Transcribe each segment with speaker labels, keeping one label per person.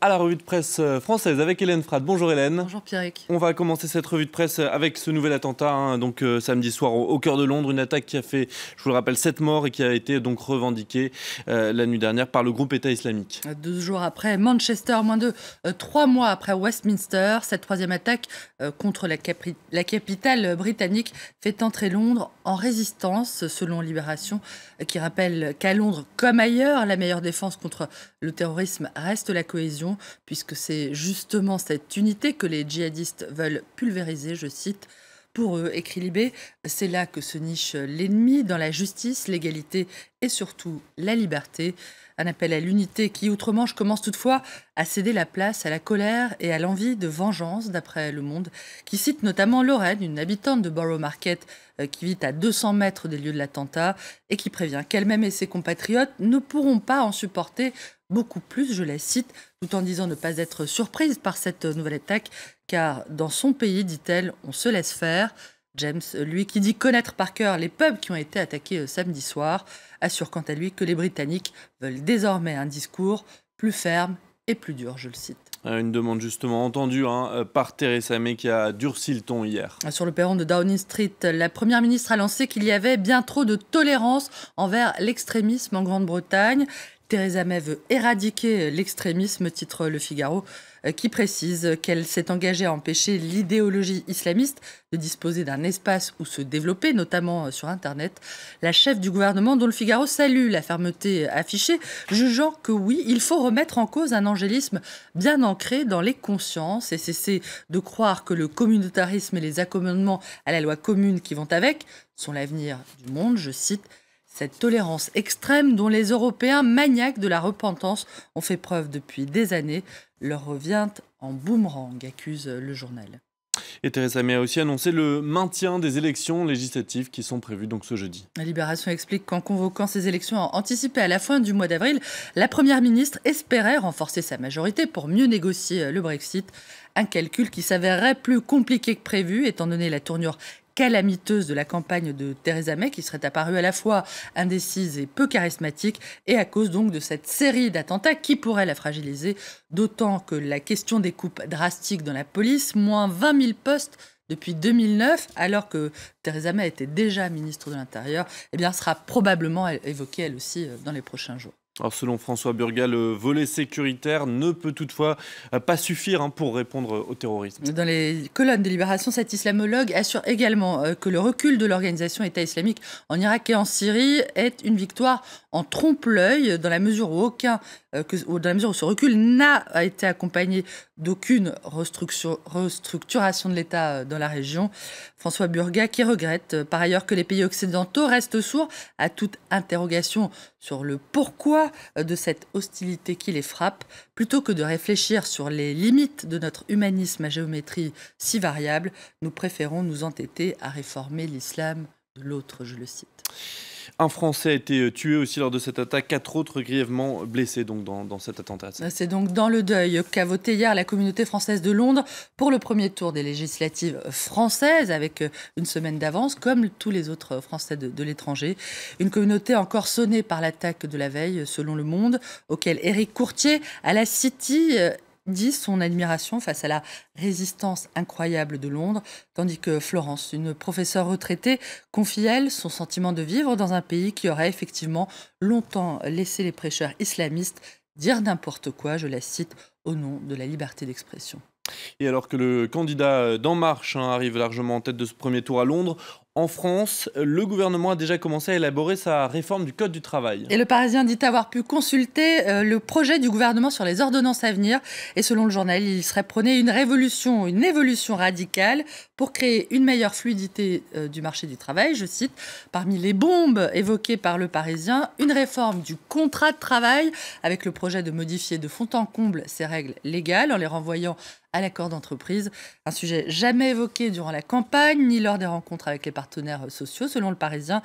Speaker 1: à la revue de presse française avec Hélène Frade. Bonjour Hélène.
Speaker 2: Bonjour Pierrick.
Speaker 1: On va commencer cette revue de presse avec ce nouvel attentat, samedi soir au cœur de Londres. Une attaque qui a fait, je vous le rappelle, 7 morts et qui a été donc revendiquée la nuit dernière par le groupe État islamique.
Speaker 2: 2 jours après Manchester, moins de 3 mois après Westminster, cette troisième attaque contre la capitale britannique fait entrer Londres en résistance, selon Libération, qui rappelle qu'à Londres, comme ailleurs, la meilleure défense contre le terrorisme reste la cohésion, puisque c'est justement cette unité que les djihadistes veulent pulvériser, je cite. Pour eux, écrit Libé, c'est là que se niche l'ennemi, dans la justice, l'égalité et surtout la liberté. Un appel à l'unité qui, outre-Manche, commence toutefois à céder la place à la colère et à l'envie de vengeance, d'après Le Monde, qui cite notamment Lorraine, une habitante de Borough Market qui vit à 200 mètres des lieux de l'attentat et qui prévient qu'elle-même et ses compatriotes ne pourront pas en supporter beaucoup plus, je la cite, tout en disant ne pas être surprise par cette nouvelle attaque, car dans son pays, dit-elle, on se laisse faire. James, lui qui dit connaître par cœur les pubs qui ont été attaqués samedi soir, assure quant à lui que les Britanniques veulent désormais un discours plus ferme et plus dur, je le cite.
Speaker 1: Une demande justement entendue par Theresa May qui a durci le ton hier.
Speaker 2: Sur le perron de Downing Street, la Première ministre a lancé qu'il y avait bien trop de tolérance envers l'extrémisme en Grande-Bretagne. Theresa May veut éradiquer l'extrémisme, titre Le Figaro, qui précise qu'elle s'est engagée à empêcher l'idéologie islamiste de disposer d'un espace où se développer, notamment sur Internet. La chef du gouvernement, dont Le Figaro salue la fermeté affichée, jugeant que oui, il faut remettre en cause un angélisme bien ancré dans les consciences et cesser de croire que le communautarisme et les accommodements à la loi commune qui vont avec sont l'avenir du monde, je cite. Cette tolérance extrême dont les Européens maniaques de la repentance ont fait preuve depuis des années leur revient en boomerang, accuse le journal.
Speaker 1: Et Theresa May a aussi annoncé le maintien des élections législatives qui sont prévues donc ce jeudi.
Speaker 2: La Libération explique qu'en convoquant ces élections anticipées à la fin du mois d'avril, la Première ministre espérait renforcer sa majorité pour mieux négocier le Brexit. Un calcul qui s'avérerait plus compliqué que prévu, étant donné la tournure calamiteuse de la campagne de Theresa May, qui serait apparue à la fois indécise et peu charismatique, et à cause donc de cette série d'attentats qui pourrait la fragiliser, d'autant que la question des coupes drastiques dans la police, moins 20 000 postes depuis 2009, alors que Theresa May était déjà ministre de l'Intérieur, eh bien, sera probablement évoquée elle aussi dans les prochains jours.
Speaker 1: Alors selon François Burgat, le volet sécuritaire ne peut toutefois pas suffire pour répondre au terrorisme.
Speaker 2: Dans les colonnes de Libération, cet islamologue assure également que le recul de l'organisation État islamique en Irak et en Syrie est une victoire en trompe-l'œil, dans la mesure où ce recul n'a été accompagné d'aucune restructuration de l'État dans la région. François Burgat qui regrette par ailleurs que les pays occidentaux restent sourds à toute interrogation sur le pourquoi de cette hostilité qui les frappe, plutôt que de réfléchir sur les limites de notre humanisme à géométrie si variable, nous préférons nous entêter à réformer l'islam de l'autre, je le cite.
Speaker 1: Un Français a été tué aussi lors de cette attaque, 4 autres grièvement blessés donc dans cet attentat.
Speaker 2: C'est donc dans le deuil qu'a voté hier la communauté française de Londres pour le premier tour des législatives françaises, avec une semaine d'avance, comme tous les autres Français de l'étranger. Une communauté encore sonnée par l'attaque de la veille, selon Le Monde, auquel Éric Courtier, à la City, dit son admiration face à la résistance incroyable de Londres, tandis que Florence, une professeure retraitée, confie elle son sentiment de vivre dans un pays qui aurait effectivement longtemps laissé les prêcheurs islamistes dire n'importe quoi, je la cite, au nom de la liberté d'expression.
Speaker 1: Et alors que le candidat d'En Marche arrive largement en tête de ce premier tour à Londres, en France, le gouvernement a déjà commencé à élaborer sa réforme du Code du travail.
Speaker 2: Et le Parisien dit avoir pu consulter le projet du gouvernement sur les ordonnances à venir. Et selon le journal, il serait prôné une évolution radicale pour créer une meilleure fluidité du marché du travail. Je cite, parmi les bombes évoquées par le Parisien, une réforme du contrat de travail avec le projet de modifier de fond en comble ces règles légales en les renvoyant à l'accord d'entreprise. Un sujet jamais évoqué durant la campagne ni lors des rencontres avec les partenaires sociaux, selon le Parisien,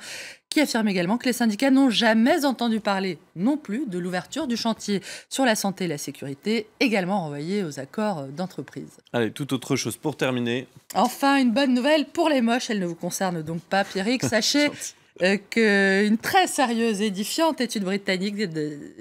Speaker 2: qui affirme également que les syndicats n'ont jamais entendu parler non plus de l'ouverture du chantier sur la santé et la sécurité, également renvoyé aux accords d'entreprise.
Speaker 1: Allez, toute autre chose pour terminer.
Speaker 2: Enfin, une bonne nouvelle pour les moches, elle ne vous concerne donc pas, Pierrick. Sachez qu'une très sérieuse et édifiante étude britannique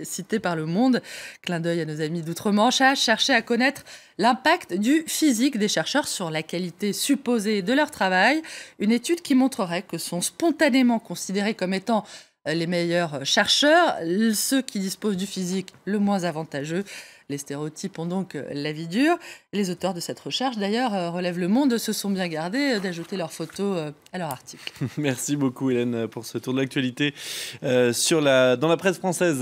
Speaker 2: citée par Le Monde, clin d'œil à nos amis d'outre-Manche, a cherché à connaître l'impact du physique des chercheurs sur la qualité supposée de leur travail. Une étude qui montrerait que sont spontanément considérés comme étant les meilleurs chercheurs, ceux qui disposent du physique le moins avantageux. Les stéréotypes ont donc la vie dure. Les auteurs de cette recherche, d'ailleurs, relève Le Monde, se sont bien gardés d'ajouter leurs photos à leur article.
Speaker 1: Merci beaucoup Hélène pour ce tour de l'actualité dans la presse française.